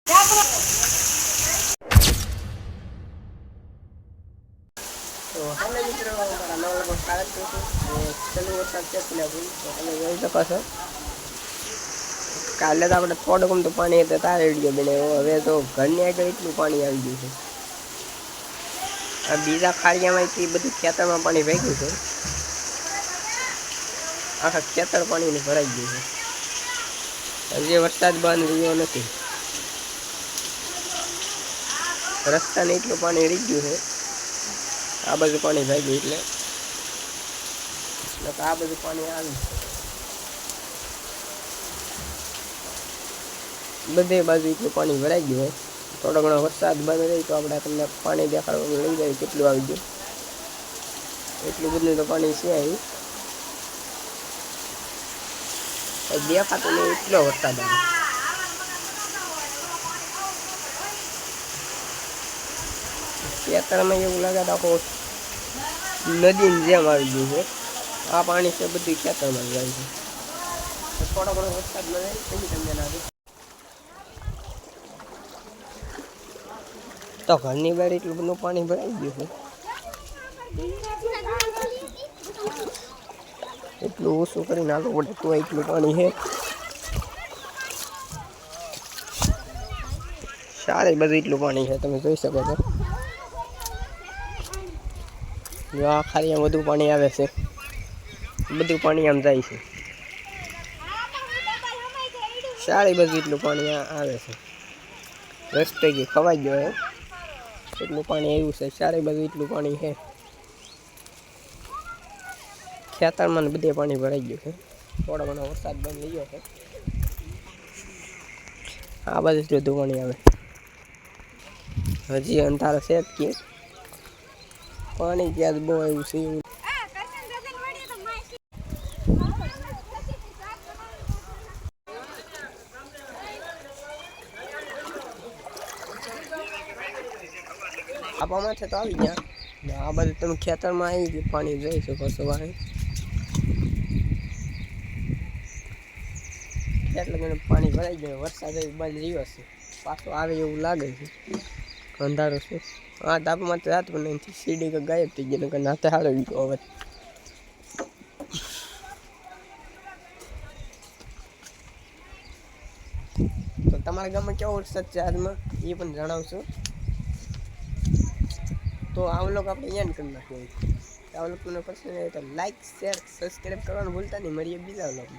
તો હાલો મિત્રો મારા નવા લોકો સ્વાગત કરું છું. ચાલુ વરસાદ છે પેલા ભાઈ તો તમે જોઈ શકો છો. કાલે તો આપણે થોડુંક તો પાણી હતું તારે વિડીયો બનાવ્યો. હવે તો ઘરની આગળ એટલું પાણી આવી ગયું છે. આ બીજા ખાડિયામાંથી બધું ખેતરમાં પાણી ભેગું છે. આખા ખેતર પાણીને ભરાઈ ગયું છે. હજી વરસાદ બંધ રહ્યો નથી. રસ્તાને એટલું પાણી રહી ગયું છે. આ બધું પાણી ભેગું એટલે આ બધું પાણી આવ્યું બધે બાજુ એટલું પાણી ભરાઈ ગયું હોય. થોડો ઘણો વરસાદ બંધ રહી તો આપણે તમને પાણી દેખાડવાનું લઈ જાય કેટલું આવી ગયું. એટલું બધું તો પાણી છે અહીં દેખાતું નહીં એટલો વરસાદ આવે. ખેતરમાં એવું લાગે તો આખો નદીની જેમ આવી ગયું છે. આ પાણી છે બધું ખેતરમાં જ જાય છે. થોડો ઘણો વરસાદ ન જાય પછી તમને લાગે તો ઘરની બહાર એટલું બધું પાણી ભરાઈ ગયું છે. એટલું ઓછું કરીને આગળ પડે તો એટલું પાણી છે. સારે બધું એટલું પાણી છે તમે જોઈ શકો છો. જો આ ખાલી આમ બધું પાણી આવે છે. બધું પાણી આમ જાય છે. સારી બધું એટલું પાણી આવે છે. રસ્તે કે ખવાઈ ગયો એટલું પાણી આવ્યું છે. સારી બધું એટલું પાણી છે. ખેતરમાં બધે પાણી ભરાઈ ગયું છે. થોડો ઘણો વરસાદ બંધ થઈ ગયો છે. આ બધું બધું પાણી આવે. હજી અંધારો છે જ કે પાણી ક્યાં બહુ આવ્યું છે એવું. આપામાં છે તો આવી ગયા. આ બધું તમે ખેતરમાં આવી ગયું પાણી જોઈ શકો છો. ભાઈ એટલે મને પાણી ભરાઈ ગયું. વરસાદ બંધ રહ્યો છે. પાછો આવે એવું લાગે છે. અંધારો છે. હા તાપમાં તો રાત પણ નથી. સીડી કે ગાયબ થઈ ગઈ કે નાતે હારો ગયો હવે. તો તમારા ગામમાં કેવો વરસાદ છે આજમાં એ પણ જણાવશો. તો આ લોકો આપણે યાદ કરી નાખીએ. આ લોકોને પસંદ આવે તો લાઈક શેર સબસ્ક્રાઈબ કરવાનું ભૂલતા નહીં. મળીએ બીજા લોકો.